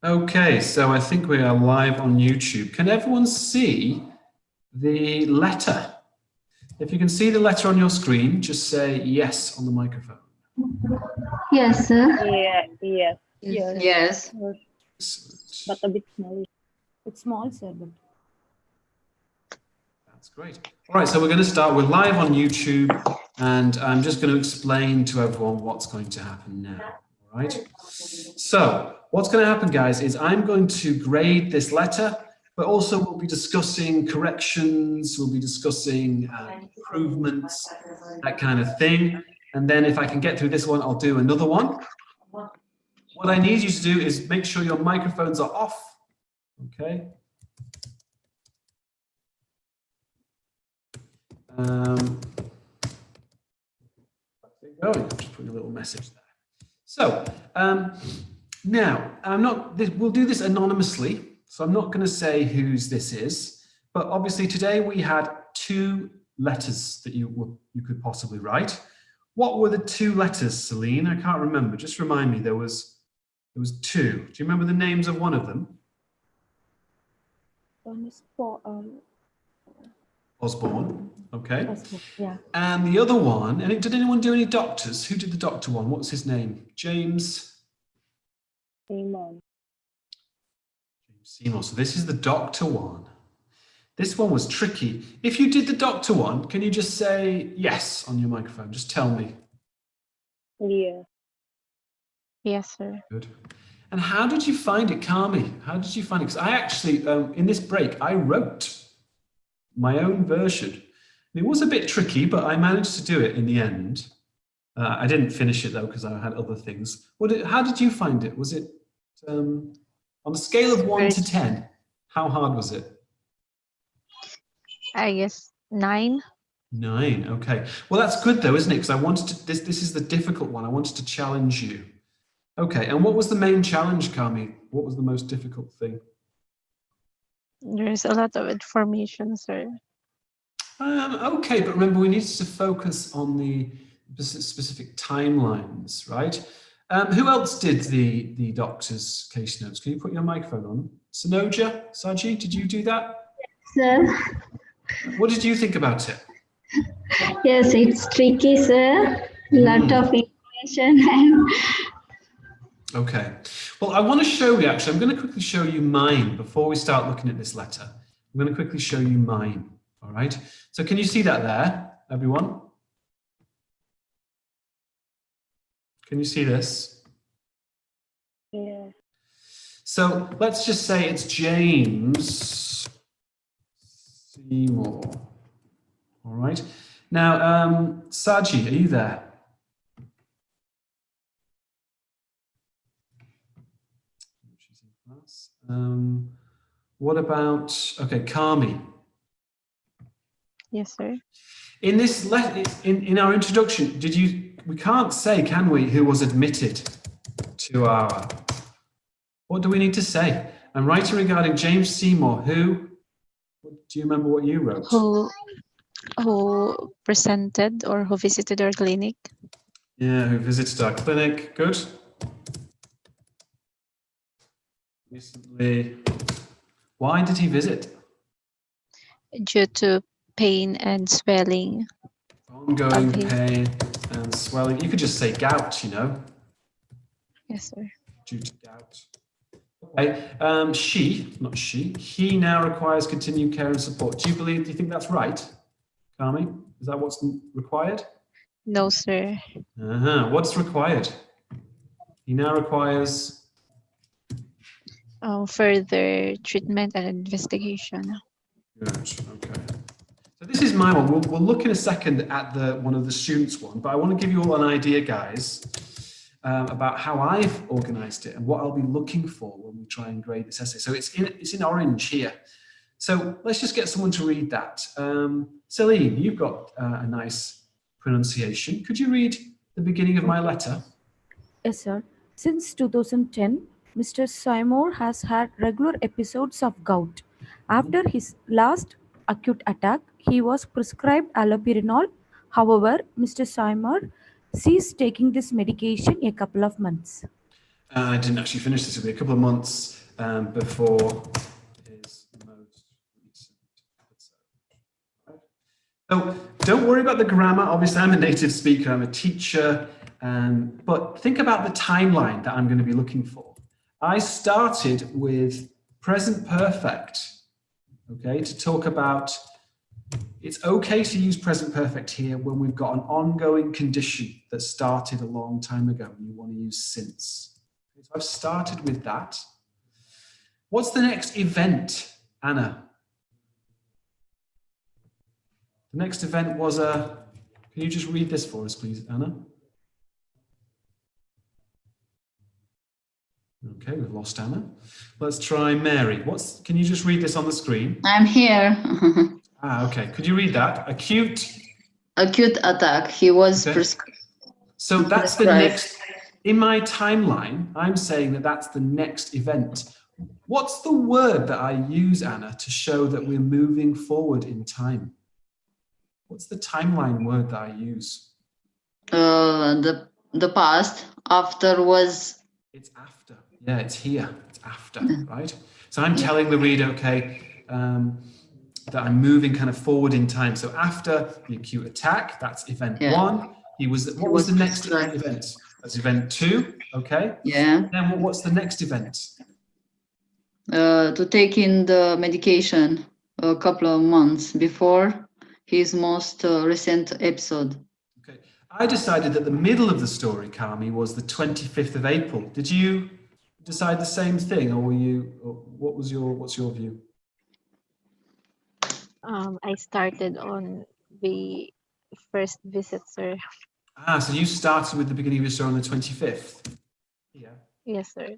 Okay, so I think we are live on YouTube. Can everyone see the letter? If you can see the letter on your screen, just say yes on the microphone. Yes, sir. Yeah, yes. Yes. But a bit small. It's small, sir, but That's great. All right, so we're going to start. We're live on YouTube, and I'm just going to explain to everyone what's going to happen now. All right. So what's going to happen, guys, is I'm going to grade this letter, but also we'll be discussing corrections. We'll be discussing improvements, that kind of thing. And then if I can get through this one, I'll do another one. What I need you to do is make sure your microphones are off. Okay. There you go. I'm just putting a little message there. So now we'll do this anonymously. So I'm not going to say whose this is, but obviously today we had 2 letters that you could possibly write. What were the 2 letters, Celine? I can't remember. Just remind me. There was 2. Do you remember the names of one of them? one is Osborne. Okay. yeah. And the other one, and did anyone do any doctors? Who did the doctor one? What's his name? James Simon. Seymour. So this is the doctor one. This one was tricky. If you did the doctor one, can you just say yes on your microphone? Just tell me. Yeah. Yes, sir. Good. And how did you find it, Kami? How did you find it? Because I actually, in this break, I wrote my own version. It was a bit tricky, but I managed to do it in the end. I didn't finish it though because I had other things. How did you find it? Was it on a scale of 1 to 10? How hard was it? I guess 9. 9. Okay. Well, that's good though, isn't it? Because I wanted to. This is the difficult one. I wanted to challenge you. Okay. And what was the main challenge, Kami? What was the most difficult thing? There's a lot of information, sir. Okay, but remember we needed to focus on the specific timelines, right? Who else did the doctor's case notes? Can you put your microphone on? Sanoja, Saji, did you do that? Sir. What did you think about it? Yes, it's tricky, sir. Lot of information. And Okay. Well, I want to show you, actually, I'm going to quickly show you mine before we start looking at this letter. I'm going to quickly show you mine, all right? So can you see that there, everyone? Can you see this? Yeah. So let's just say it's James Seymour, all right? Now, Saji, are you there? She's in class. What about, okay, Kami? Yes, sir. In this in our introduction, we can't say, can we, who was admitted to our, what do we need to say? I'm writing regarding James Seymour, who, do you remember what you wrote? Who presented or who visited our clinic? Yeah, who visited our clinic, good. Recently. Why did he visit? Due to pain and swelling. Ongoing pain and swelling. You could just say gout, you know. Yes, sir. Due to gout. Okay. He now requires continued care and support. Do you think that's right, Kami? Is that what's required? No, sir. What's required? He now requires further treatment and investigation. Good. Okay. So this is my one. We'll look in a second at one of the students' one, but I want to give you all an idea, guys, about how I've organised it and what I'll be looking for when we try and grade this essay. So it's in orange here. So let's just get someone to read that. Celine, you've got a nice pronunciation. Could you read the beginning of my letter? Yes, sir. Since 2010, Mr. Seymour has had regular episodes of gout. After his last acute attack, he was prescribed allopurinol. However, Mr. Seymour ceased taking this medication a couple of months. I didn't actually finish this. It'll be a couple of months before his most recent episode. So don't worry about the grammar. Obviously, I'm a native speaker, I'm a teacher, but think about the timeline that I'm going to be looking for. I started with present perfect, okay, to talk about it's okay to use present perfect here when we've got an ongoing condition that started a long time ago and you want to use since. So I've started with that. What's the next event, Anna? The next event was can you just read this for us, please, Anna? Okay, we've lost Anna. Let's try Mary. Can you just read this on the screen? I'm here. Okay. Could you read that? Acute Attack. He was Okay. So that's the prescribed. next, in my timeline, I'm saying that that's the next event. What's the word that I use, Anna, to show that we're moving forward in time? What's the timeline word that I use? The past. After was. It's after. Yeah, it's here. It's after, right? So I'm telling the reader, okay, that I'm moving kind of forward in time. So after the acute attack, that's event 1. What was the next event? That's event 2, okay? Yeah. Then what's the next event? To take in the medication a couple of months before his most recent episode. Okay. I decided that the middle of the story, Kami, was the 25th of April. Did you decide the same thing, or what's your view? I started on the first visit, sir. So you started with the beginning of your story on the 25th? Yeah. Yes, sir.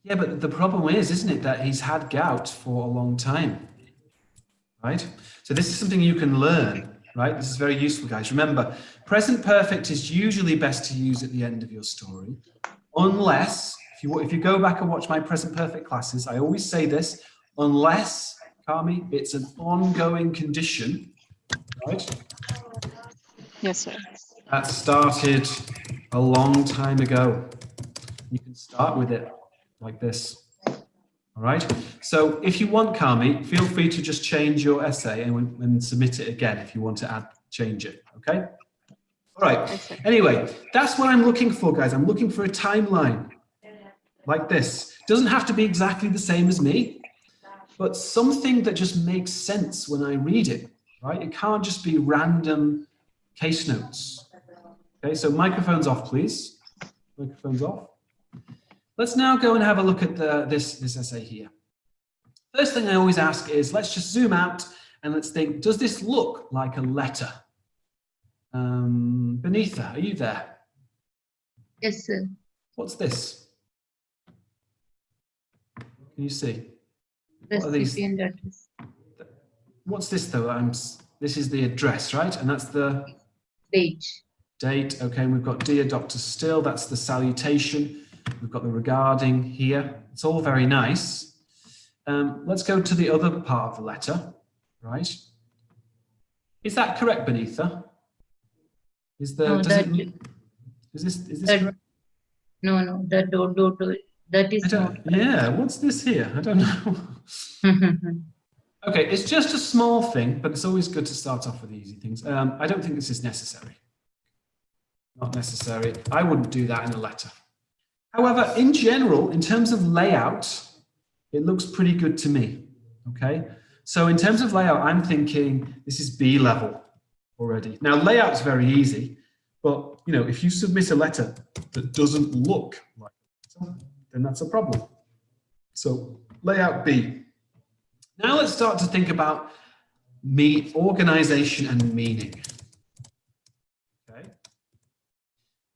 Yeah, but the problem is, isn't it, that he's had gout for a long time, right? So this is something you can learn, right? This is very useful, guys. Remember, present perfect is usually best to use at the end of your story, unless, if you go back and watch my present perfect classes, I always say this, unless, Kami, it's an ongoing condition, right? Yes, sir. That started a long time ago. You can start with it like this. All right. So if you want, Kami, feel free to just change your essay and submit it again if you want to change it. Okay. All right. Anyway, that's what I'm looking for, guys. I'm looking for a timeline like this. Doesn't have to be exactly the same as me, but something that just makes sense when I read it. Right. It can't just be random case notes. Okay. So microphones off, please. Microphones off. Let's now go and have a look at this essay here. First thing I always ask is, let's just zoom out and let's think, does this look like a letter? Benitha, are you there? Yes, sir. What's this? Can you see? What are these? Address. What's this though? This is the address, right? And that's the date. Okay, and we've got Dear Dr. Still, that's the salutation. We've got the regarding here. It's all very nice. Let's go to the other part of the letter, right? Is that correct, Benitha? Is this correct? No, that is not. Yeah, what's this here? I don't know. Okay, it's just a small thing, but it's always good to start off with easy things. I don't think this is necessary. Not necessary. I wouldn't do that in a letter. However, in general, in terms of layout, it looks pretty good to me, okay? So in terms of layout, I'm thinking this is B level already. Now, layout's very easy, but if you submit a letter that doesn't look like that, then that's a problem. So layout B. Now let's start to think about organization and meaning.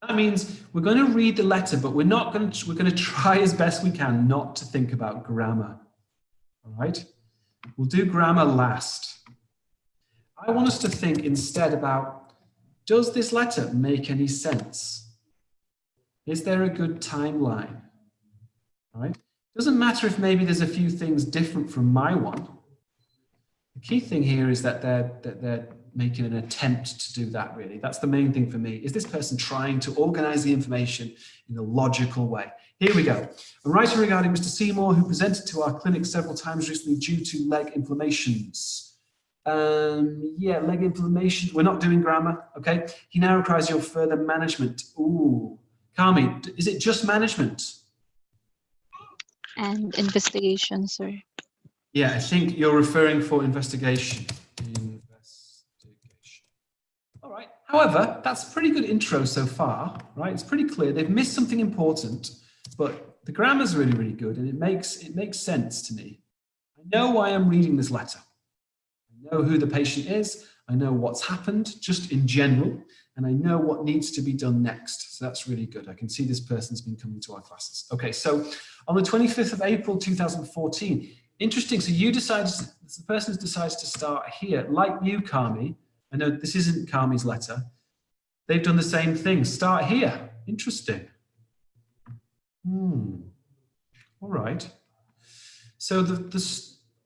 That means we're going to read the letter, but we're going to try as best we can not to think about grammar. All right? We'll do grammar last. I want us to think instead about, does this letter make any sense? Is there a good timeline? All right? Doesn't matter if maybe there's a few things different from my one. The key thing here is that they're making an attempt to do that, really. That's the main thing for me. Is this person trying to organize the information in a logical way? Here we go. A writer regarding Mr. Seymour, who presented to our clinic several times recently due to leg inflammations. Yeah, leg inflammation. We're not doing grammar, okay? He now requires your further management. Ooh. Kami, is it just management? And investigation, sir. Yeah, I think you're referring for investigation. Investigation. All right. However, that's a pretty good intro so far, right? It's pretty clear. They've missed something important, but the grammar's really, really good, and it makes sense to me. I know why I'm reading this letter. I know who the patient is. I know what's happened, just in general, and I know what needs to be done next. So that's really good. I can see this person's been coming to our classes. Okay, so on the 25th of April, 2014, interesting. So you decided, the person decides to start here, like you, Kami. I know this isn't Kami's letter. They've done the same thing. Start here. Interesting. All right. So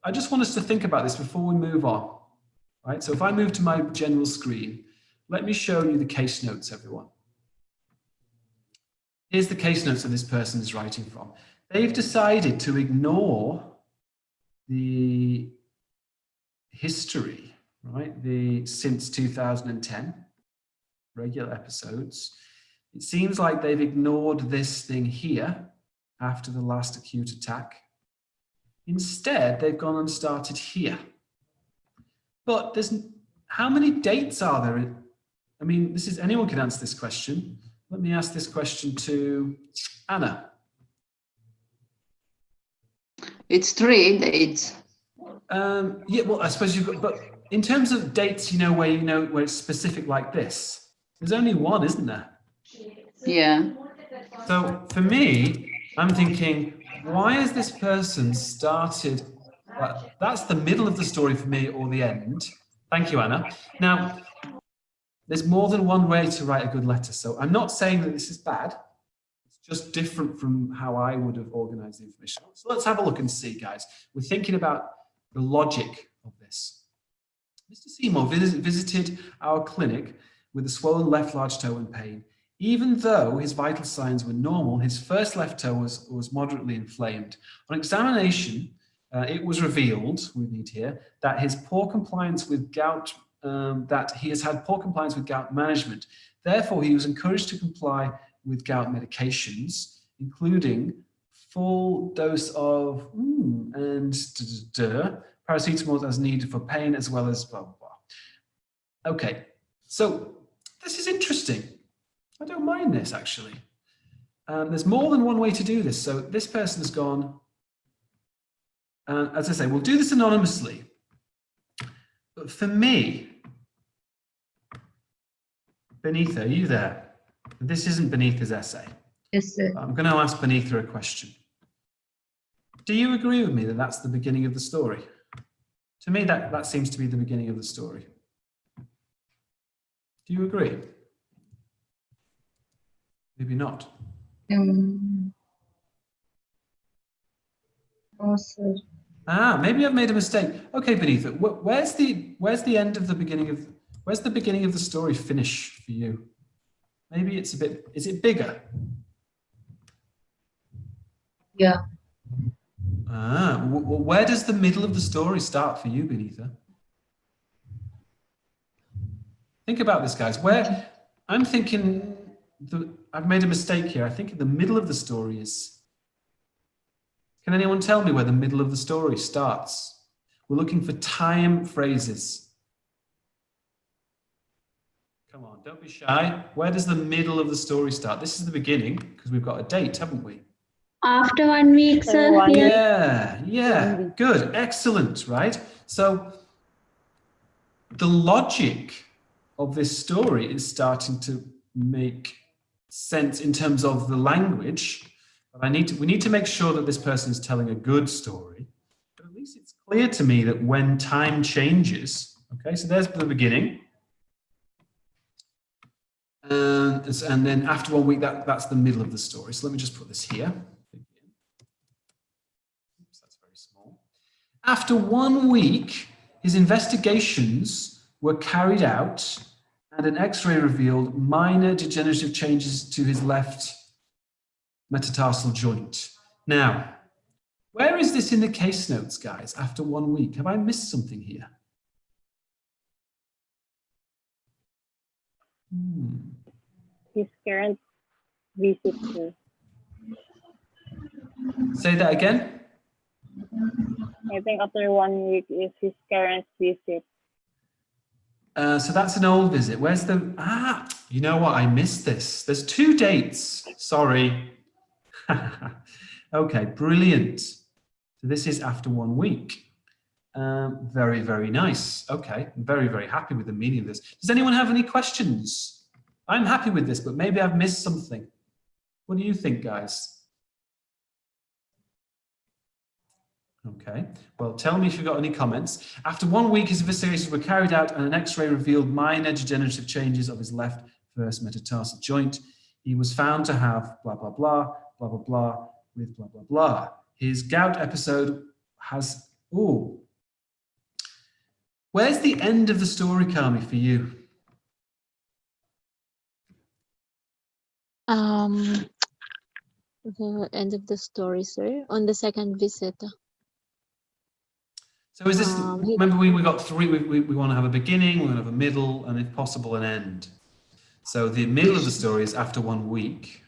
I just want us to think about this before we move on. Right, so if I move to my general screen, let me show you the case notes, everyone. Here's the case notes that this person is writing from. They've decided to ignore the history, right? The since 2010 regular episodes. It seems like they've ignored this thing here after the last acute attack. Instead, they've gone and started here. But how many dates are there? I mean, anyone can answer this question. Let me ask this question to Anna. It's 3 dates. Yeah, well, I suppose you've got, but in terms of dates, where it's specific like this, there's only one, isn't there? Yeah. So for me, I'm thinking, why has this person started? Well, that's the middle of the story for me, or the end. Thank you, Anna. Now, there's more than one way to write a good letter. So I'm not saying that this is bad. It's just different from how I would have organized the information. So let's have a look and see, guys. We're thinking about the logic of this. Mr. Seymour visited our clinic with a swollen left large toe and pain. Even though his vital signs were normal, his first left toe was moderately inflamed. On examination, it was revealed, we need here, that his poor compliance with gout, that he has had poor compliance with gout management. Therefore, he was encouraged to comply with gout medications, including full dose of paracetamol as needed for pain, as well as blah, blah, blah. Okay, so this is interesting. I don't mind this, actually. There's more than one way to do this. So this person has gone, as I say, we'll do this anonymously. But for me, Benitha, are you there? This isn't Benitha's essay. Yes, sir. I'm going to ask Benitha a question. Do you agree with me that that's the beginning of the story? To me, that seems to be the beginning of the story. Do you agree? Maybe not. Oh, sir. Maybe I've made a mistake. Okay, Benitha, where's the end of the beginning of, where's the beginning of the story finish for you? Maybe it's a bit, is it bigger? Yeah. Where does the middle of the story start for you, Benitha? Think about this, guys. Where I'm thinking, I've made a mistake here. I think in the middle of the story is, can anyone tell me where the middle of the story starts? We're looking for time phrases. Come on, don't be shy. Where does the middle of the story start? This is the beginning, because we've got a date, haven't we? After 1 week, sir. Yeah, good, excellent, right? So the logic of this story is starting to make sense in terms of the language. But we need to make sure that this person is telling a good story. But at least it's clear to me that when time changes, okay, so there's the beginning. And then after 1 week, that's the middle of the story. So let me just put this here. Oops, that's very small. After 1 week, his investigations were carried out and an X-ray revealed minor degenerative changes to his left metatarsal joint. Now, where is this in the case notes, guys, after 1 week? Have I missed something here? His current visit, sir. Say that again. I think after 1 week is his current visit. So that's an old visit. Where's the, you know what? I missed this. There's 2 dates. Sorry. Okay, brilliant. So this is after 1 week. Very, very nice. Okay, I'm very, very happy with the meaning of this. Does anyone have any questions? I'm happy with this, but maybe I've missed something. What do you think, guys? Okay, well, tell me if you've got any comments. After 1 week, his investigations were carried out and an X-ray revealed minor degenerative changes of his left first metatarsal joint. He was found to have blah, blah, blah, blah, blah, blah, with blah, blah, blah. His gout episode has, where's the end of the story, Kami, for you? The end of the story, sir, on the second visit. So is this, remember we got 3, we want to have a beginning, we want to have a middle, and if possible, an end. So the middle of the story is after 1 week.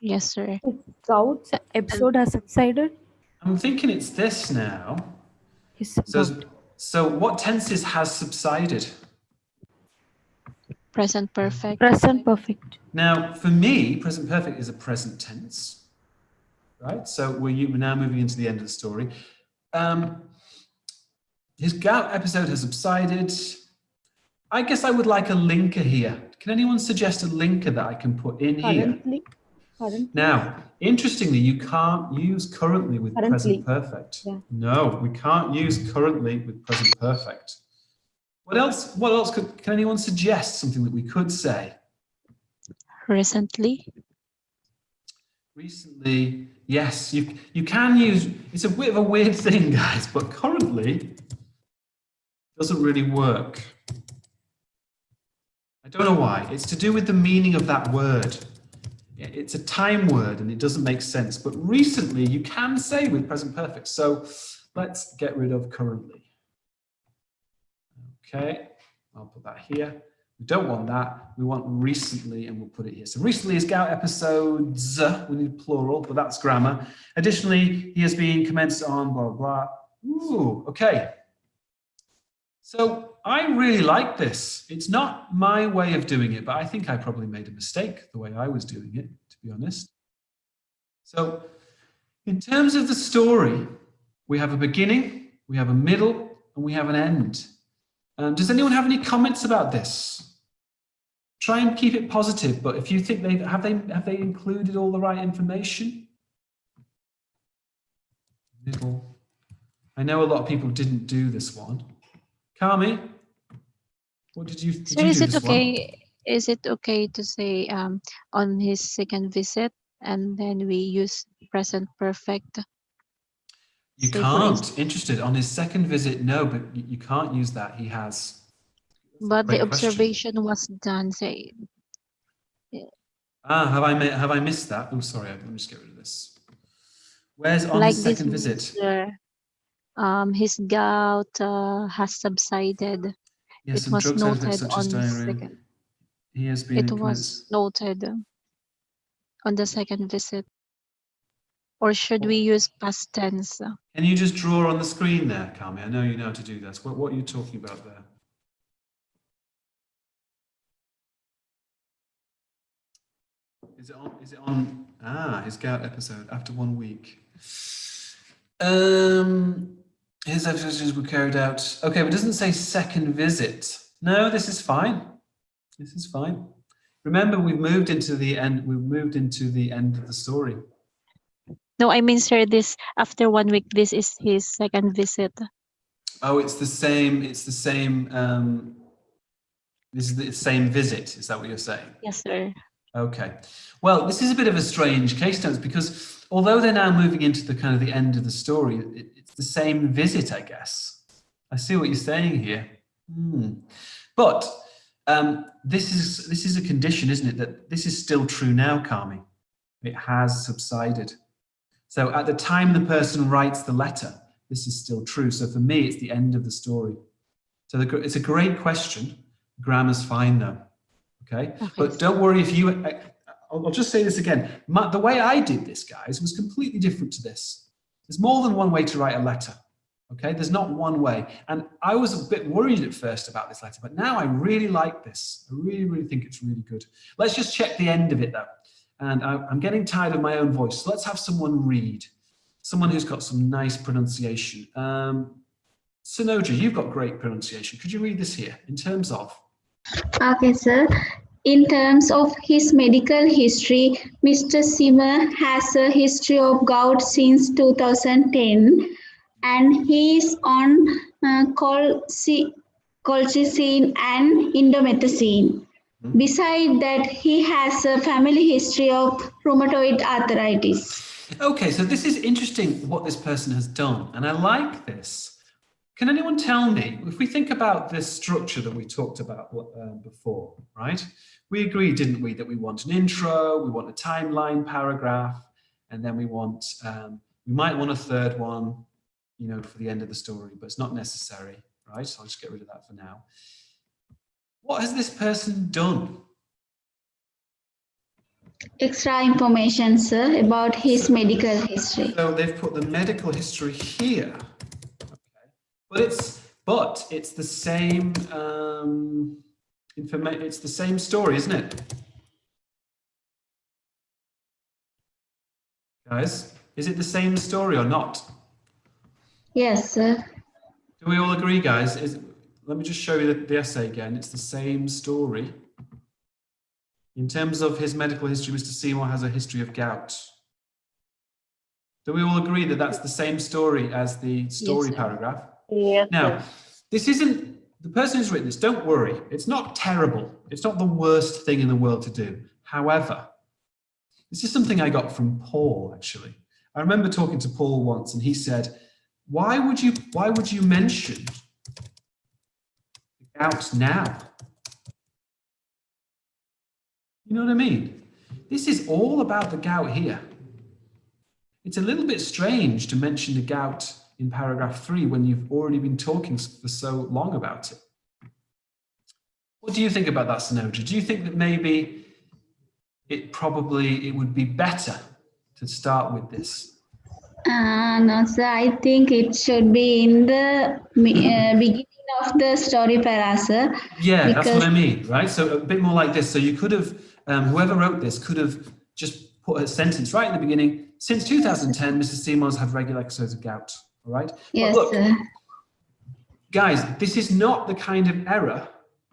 Yes, sir. Gout episode has subsided. I'm thinking it's this now. His So, gout. so what tenses has subsided? Present perfect. Present perfect. Now, for me, present perfect is a present tense, right? So we're now moving into the end of the story. His gout episode has subsided. I guess I would like a linker here. Can anyone suggest a linker that I can put in here? Currently. Now, interestingly, you can't use currently with present perfect. Yeah. No, we can't use currently with present perfect. What else? Can anyone suggest something that we could say? Recently. Recently, yes, you can use, it's a bit of a weird thing, guys, but currently doesn't really work. I don't know why. It's to do with the meaning of that word. It's a time word and it doesn't make sense, but recently you can say with present perfect. So let's get rid of currently. Okay, I'll put that here. We don't want that. We want recently, and we'll put it here. So recently is gout episodes. We need plural, but that's grammar. Additionally, he has been commenced on blah, blah, blah. Ooh, okay. So I really like this. It's not my way of doing it, but I think I probably made a mistake the way I was doing it, to be honest. So in terms of the story, we have a beginning, we have a middle, and we have an end. Does anyone have any comments about this? Try and keep it positive, but if you think have they included all the right information? Middle. I know a lot of people didn't do this one. Kami, what did you So is it okay? Is it okay to say on his second visit and then we use present perfect? You Say for can't. Interested on his second visit? No, but you can't use that. He has. But the Great question. observation was done. Say Have I missed that? Oh, sorry. Let me just get rid of this. Where's on like his this second visit? his gout has subsided. Yes, It and was drug side effects noted such as on diarrhea. second. He has been. It was noted on the second visit. Or should we use past tense? Can you just draw on the screen there, Kami? I know you know how to do this. What are you talking about there? Is it on? His gout episode after 1 week. His exercises were carried out. Okay, but it doesn't say second visit. No, this is fine. This is fine. Remember, we've moved into the end. We've moved into the end of the story. No, I mean, sir, this after 1 week, this is his second visit. Oh, it's the same. It's the same. This is the same visit. Is that what you're saying? Yes, sir. Okay. Well, this is a bit of a strange case notes because although they're now moving into the kind of the end of the story, it's the same visit, I guess. I see what you're saying here. But this is a condition, isn't it? That this is still true now, Kami. It has subsided. So at the time the person writes the letter, this is still true. So for me, it's the end of the story. So it's a great question. Grammar's fine though. Okay. But don't worry if you. I'll just say this again. The way I did this, guys, was completely different to this. There's more than one way to write a letter. Okay, there's not one way. And I was a bit worried at first about this letter, but now I really like this. I really, really think it's really good. Let's just check the end of it though. And I'm getting tired of my own voice. So let's have someone read. Someone who's got some nice pronunciation. Sanoja, you've got great pronunciation. Could you read this here in terms of? Okay, sir. In terms of his medical history, Mr. Simmer has a history of gout since 2010, and he is on colchicine and indomethacin. Besides that, he has a family history of rheumatoid arthritis. Okay, so this is interesting what this person has done, and I like this. Can anyone tell me, if we think about this structure that we talked about before, right? We agreed, didn't we, that we want an intro, we want a timeline paragraph, and then we want, we might want a third one, you know, for the end of the story, but it's not necessary, right? So I'll just get rid of that for now. What has this person done? Extra information, sir, about his medical history. So they've put the medical history here. But it's the same it's the same story, isn't it? Guys, is it the same story or not? Yes, sir. Do we all agree, guys? Let me just show you the essay again. It's the same story. In terms of his medical history, Mr. Seymour has a history of gout. Do we all agree that that's the same story as the story paragraph? Yes, Now, sir. this isn't, the person who's written this, don't worry. It's not terrible. It's not the worst thing in the world to do. However, this is something I got from Paul, actually. I remember talking to Paul once and he said, why would you mention the gout now? You know what I mean? This is all about the gout here. It's a little bit strange to mention the gout in paragraph 3 when you've already been talking for so long about it. What do you think about that, Sanoja? Do you think that maybe it would be better to start with this? No, sir. I think it should be in the beginning of the story para, sir. Yeah, that's what I mean, right? So a bit more like this. So you could have, whoever wrote this could have just put a sentence right in the beginning. Since 2010, Mrs. Seymour's had regular episodes of gout. All right. Yes, but look, sir. guys, this is not the kind of error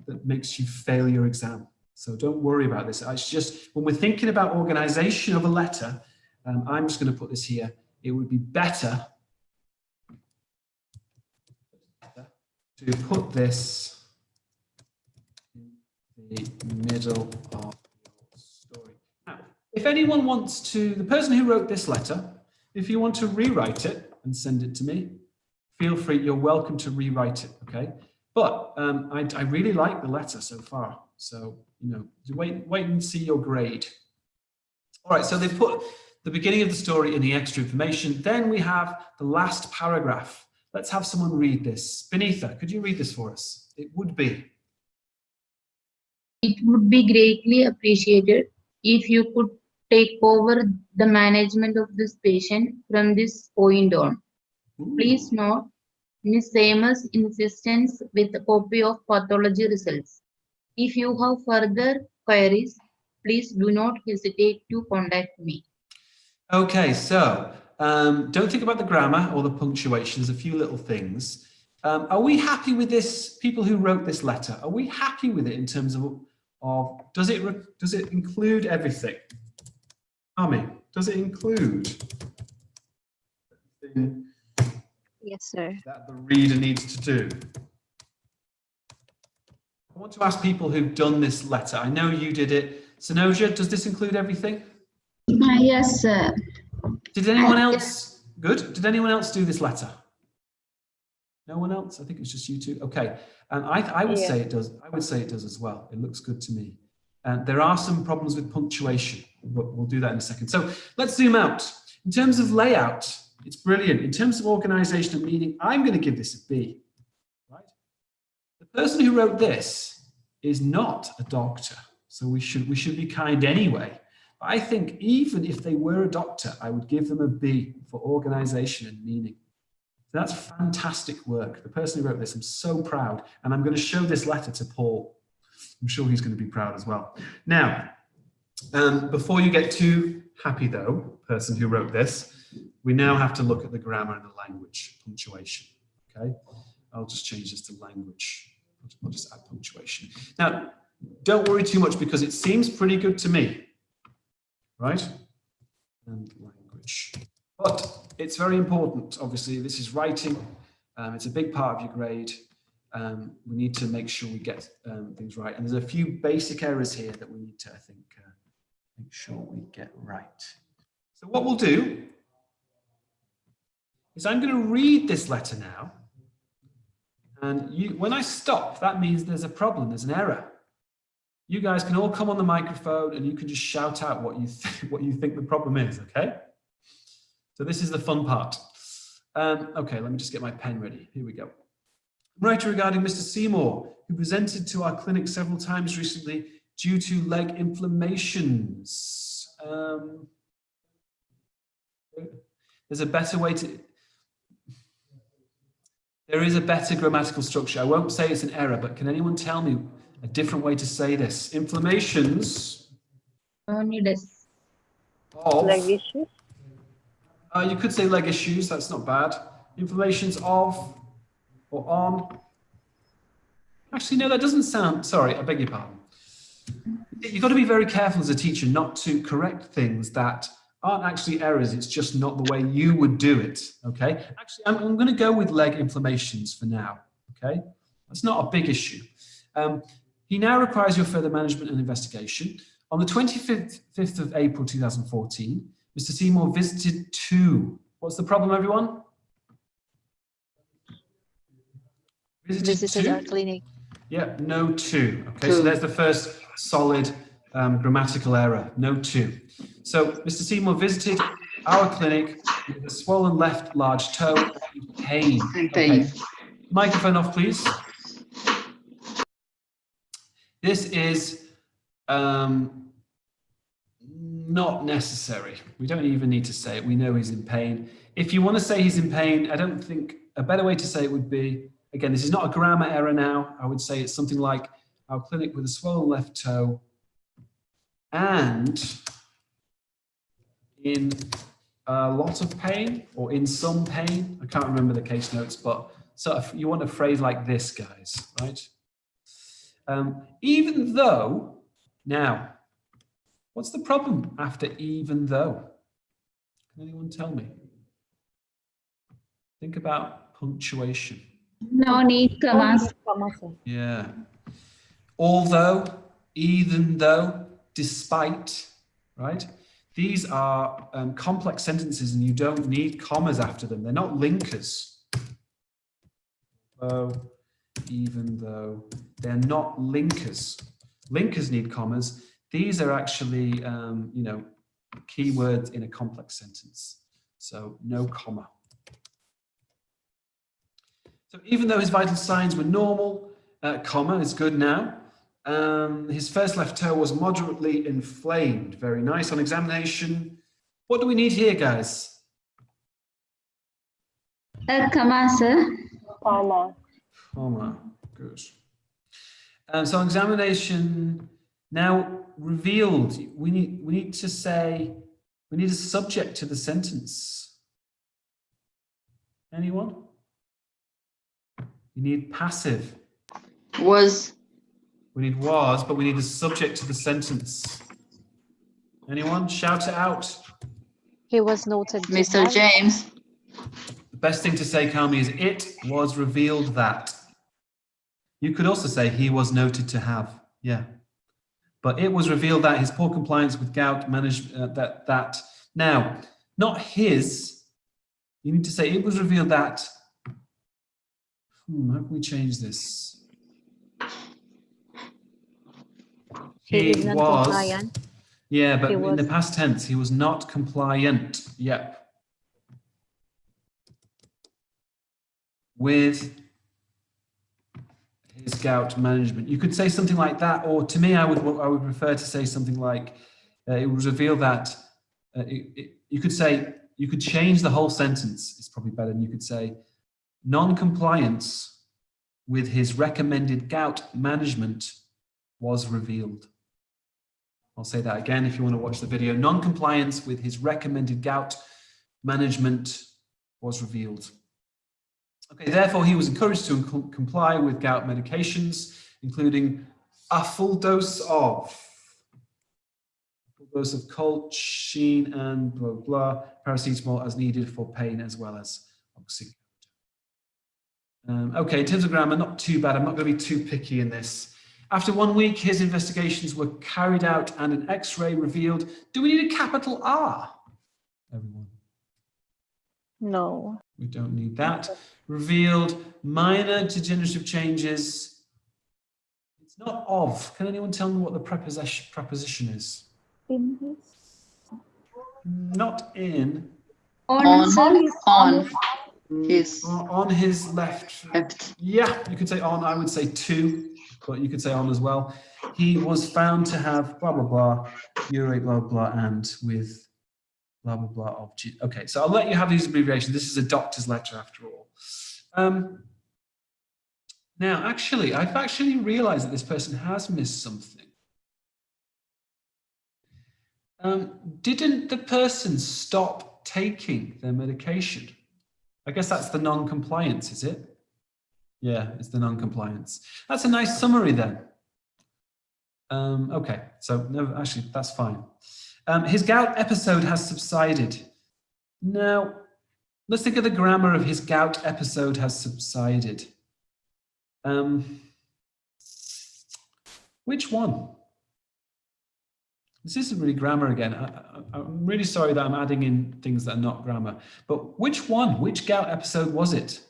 that makes you fail your exam. So don't worry about this. It's just when we're thinking about organization of a letter, I'm just going to put this here. It would be better to put this in the middle of your story. Now, if anyone wants to, the person who wrote this letter, if you want to rewrite it, and send it to me, feel free, you're welcome to rewrite it, okay? But I really like the letter so far. So, you know, wait and see your grade. All right, so they put the beginning of the story in the extra information. Then we have the last paragraph. Let's have someone read this. Benitha, could you read this for us? It would be. It would be greatly appreciated if you could take over the management of this patient from this point on. Ooh. Please note Ms. Seymour's insistence with a copy of pathology results. If you have further queries, please do not hesitate to contact me. Okay, so don't think about the grammar or the punctuation. There's a few little things. Are we happy with this? People who wrote this letter, are we happy with it in terms of does it include everything? Ami, does it include everything Yes, sir. that the reader needs to do? I want to ask people who've done this letter. I know you did it. Sanoja, does this include everything? Yes, sir. Did anyone else? Good. Did anyone else do this letter? No one else? I think it's just you two. Okay, and I would Yeah. say it does. I would say it does as well. It looks good to me. And there are some problems with punctuation, but we'll do that in a second. So let's zoom out. In terms of layout, it's brilliant. In terms of organization and meaning, I'm going to give this a B. Right? The person who wrote this is not a doctor, so we should be kind anyway. But I think even if they were a doctor, I would give them a B for organization and meaning. So that's fantastic work. The person who wrote this, I'm so proud, and I'm going to show this letter to Paul. I'm sure he's going to be proud as well. Now, before you get too happy though, person who wrote this, we now have to look at the grammar and the language, punctuation, okay? I'll just change this to language. I'll just add punctuation. Now, don't worry too much because it seems pretty good to me, right? And language. But it's very important, obviously, this is writing. It's a big part of your grade. We need to make sure we get things right. And there's a few basic errors here that we need to, I think, make sure we get right. So what we'll do is I'm going to read this letter now. And when I stop, that means there's a problem, there's an error. You guys can all come on the microphone and you can just shout out what you think the problem is, okay? So this is the fun part. Okay, let me just get my pen ready. Here we go. Writer regarding Mr. Seymour, who presented to our clinic several times recently due to leg inflammations. There's a better way to... There is a better grammatical structure. I won't say it's an error, but can anyone tell me a different way to say this? Inflammations No need S. of... Leg issues? You could say leg issues, that's not bad. Inflammations of or on. Actually, no, that doesn't sound... Sorry, I beg your pardon. You've got to be very careful as a teacher not to correct things that aren't actually errors, it's just not the way you would do it, okay? Actually, I'm going to go with leg inflammations for now, okay? That's not a big issue. He now requires your further management and investigation. On the 25th of April 2014, Mr. Seymour visited two. What's the problem, everyone? Visited our clinic. Yeah, no two. Okay, so there's the first solid grammatical error, no two. So Mr. Seymour visited our clinic with a swollen left large toe and pain. Pain. Okay. Microphone off, please. This is not necessary. We don't even need to say it. We know he's in pain. If you want to say he's in pain, I don't think a better way to say it would be, again, this is not a grammar error now. I would say it's something like our clinic with a swollen left toe and in a lot of pain or in some pain. I can't remember the case notes, but sort of you want a phrase like this, guys, right? Even though, now, what's the problem after even though? Can anyone tell me? Think about punctuation. No need commas. Yeah. Although, even though, despite, right? These are complex sentences and you don't need commas after them. They're not linkers. Even though, they're not linkers. Linkers need commas. These are actually, you know, keywords in a complex sentence. So no comma. So even though his vital signs were normal, comma is good now. His first left toe was moderately inflamed. Very nice on examination. What do we need here, guys? A comma, sir. Comma. Comma, good. So on examination, now revealed, we need to say, we need a subject to the sentence. Anyone? You need passive. Was. We need was, but we need a subject to the sentence. Anyone? Shout it out. He was noted to Mr. have. James. The best thing to say, Kami, is it was revealed that. You could also say he was noted to have. Yeah. But it was revealed that his poor compliance with gout managed that. Now, not his. You need to say it was revealed that How can we change this? He is not compliant. Yeah, but He in the was. past tense, he was not compliant. Yep. With his gout management. You could say something like that, or to me, I would prefer to say something like, it would reveal that, you could say, you could change the whole sentence, it's probably better, and you could say, non-compliance with his recommended gout management was revealed. I'll say that again if you want to watch the video. Non-compliance with his recommended gout management was revealed. Okay, therefore he was encouraged to comply with gout medications, including a full dose of colchicine and blah, blah, paracetamol as needed for pain as well as oxycodone. Okay, in terms of grammar, not too bad. I'm not going to be too picky in this. After 1 week, his investigations were carried out and an X-ray revealed. Do we need a capital R, everyone? No. We don't need that. Revealed minor degenerative changes. It's not of. Can anyone tell me what the preposition is? In his Not in. On His left. Yeah, you could say on. I would say to, but you could say on as well. He was found to have blah, blah, blah, urate, blah, blah, and with blah, blah, blah. Of okay, so I'll let you have these abbreviations. This is a doctor's letter after all. Now, actually, I've actually realized that this person has missed something. Didn't the person stop taking their medication? I guess that's the non-compliance, is it? Yeah, it's the non-compliance. That's a nice summary then. Okay, so no, actually, that's fine. His gout episode has subsided. Now, let's think of the grammar of his gout episode has subsided. Which one? This isn't really grammar again. I'm really sorry that I'm adding in things that are not grammar. But which one? Which gout episode was it?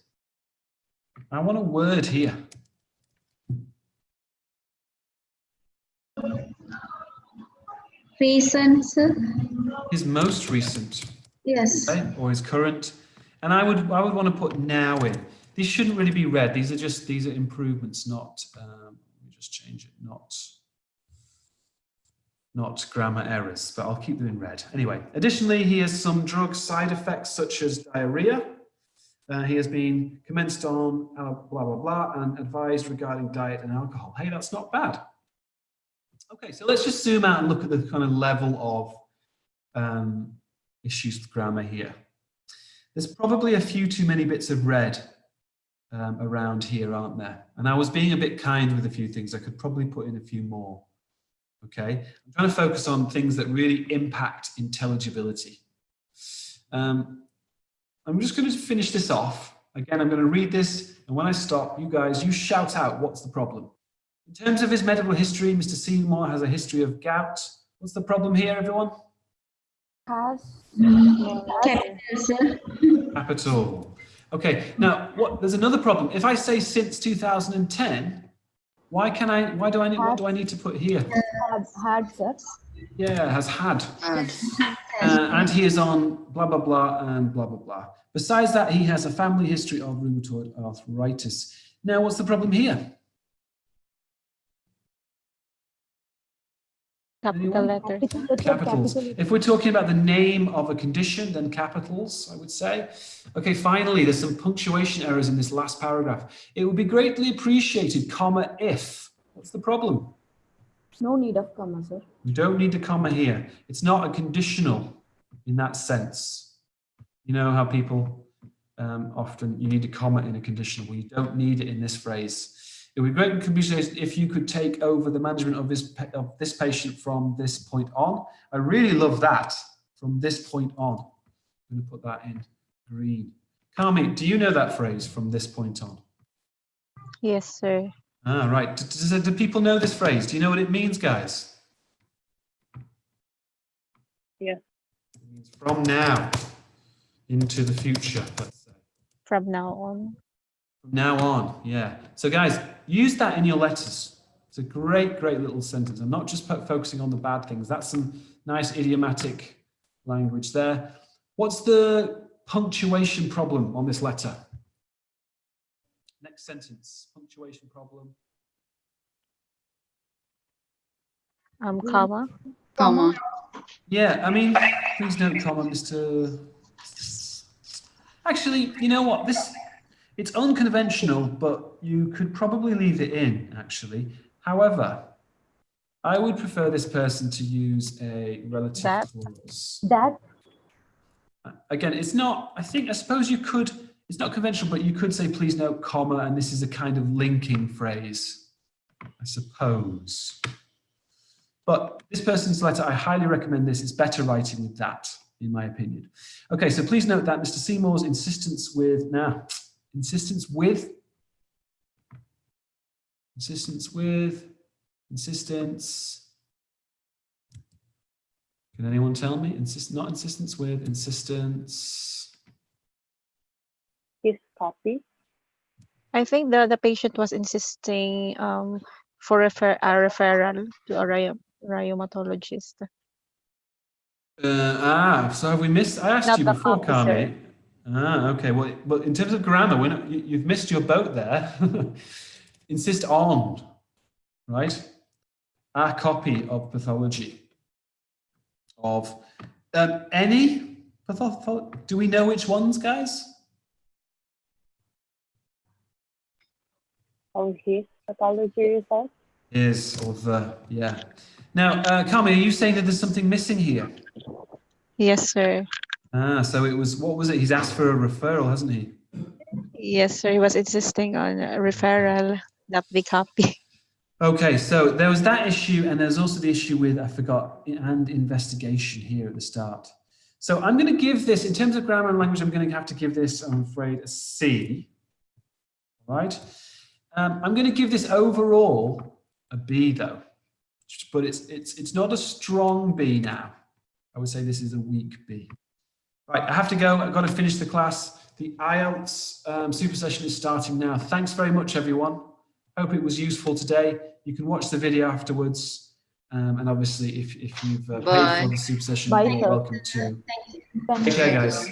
I want a word here. Recent, sir. His most recent. Yes. Okay, or his current. And I would want to put now in. These shouldn't really be read. These are improvements, not, let me just change it, not grammar errors, but I'll keep them in red. Anyway, additionally, he has some drug side effects such as diarrhea. He has been commenced on blah, blah, blah, and advised regarding diet and alcohol. Hey, that's not bad. Okay, so let's just zoom out and look at the kind of level of issues with grammar here. There's probably a few too many bits of red around here, aren't there? And I was being a bit kind with a few things. I could probably put in a few more. Okay, I'm trying to focus on things that really impact intelligibility. I'm just going to finish this off. Again, I'm going to read this, and when I stop, you shout out what's the problem. In terms of his medical history, Mr. Seymour has a history of gout. What's the problem here, everyone? has Capital, sir. Capital. Okay, now there's another problem. If I say since 2010, what do I need to put here? had, sir. Yeah, has had. And he is on blah, blah, blah, and blah, blah, blah. Besides that, he has a family history of rheumatoid arthritis. Now, what's the problem here? Capital letters. Capitals. If we're talking about the name of a condition, then capitals, I would say. Okay, finally, there's some punctuation errors in this last paragraph. It would be greatly appreciated, comma, if. What's the problem? No need of comma, sir. You don't need a comma here. It's not a conditional in that sense. You know how people often, you need a comma in a conditional. Well, you don't need it in this phrase. It would be greatly appreciated if you could take over the management of this patient from this point on. I really love that, from this point on. I'm going to put that in green. Carmi, do you know that phrase, from this point on? Yes, sir. Ah, right. Do people know this phrase? Do you know what it means, guys? Yes. It means from now into the future, let's say. From now on. From now on, yeah. So guys, use that in your letters. It's a great, great little sentence. I'm not just focusing on the bad things. That's some nice idiomatic language there. What's the punctuation problem on this letter? Next sentence, punctuation problem. Comma. Comma. Yeah, I mean, please don't comment, Mr. Actually, you know what? It's unconventional, but you could probably leave it in, actually. However, I would prefer this person to use a relative That. clause. That. Again, it's not, I suppose you could, it's not conventional, but you could say, please note, comma, and this is a kind of linking phrase, I suppose. But this person's letter, I highly recommend this. It's better writing with that, in my opinion. Okay, so please note that Mr. Seymour's insistence with, can anyone tell me? Not insistence with, insistence. His copy. I think the patient was insisting for a referral to a rheumatologist. So have we missed? I asked Not you the before, copy, sir. Kami. Okay. Well, in terms of grammar, you've missed your boat there. Insist on, right? A copy of pathology of any pathology. Do we know which ones, guys? Of his pathology results. Is or the, yeah. Now, Kami, are you saying that there's something missing here? Yes, sir. So it was, what was it? He's asked for a referral, hasn't he? Yes, sir. He was insisting on a referral, not the copy. Okay, so there was that issue, and there's also the issue with, I forgot, and investigation here at the start. So I'm going to give this, in terms of grammar and language, I'm going to have to give this, I'm afraid, a C. All right? I'm going to give this overall a B, though. But it's not a strong B now. I would say this is a weak B. Right, I have to go. I've got to finish the class. The IELTS super session is starting now. Thanks very much, everyone. Hope it was useful today. You can watch the video afterwards. And obviously, if you've paid for the super session, Bye, you're sir. welcome to. Thank Take care, you. guys.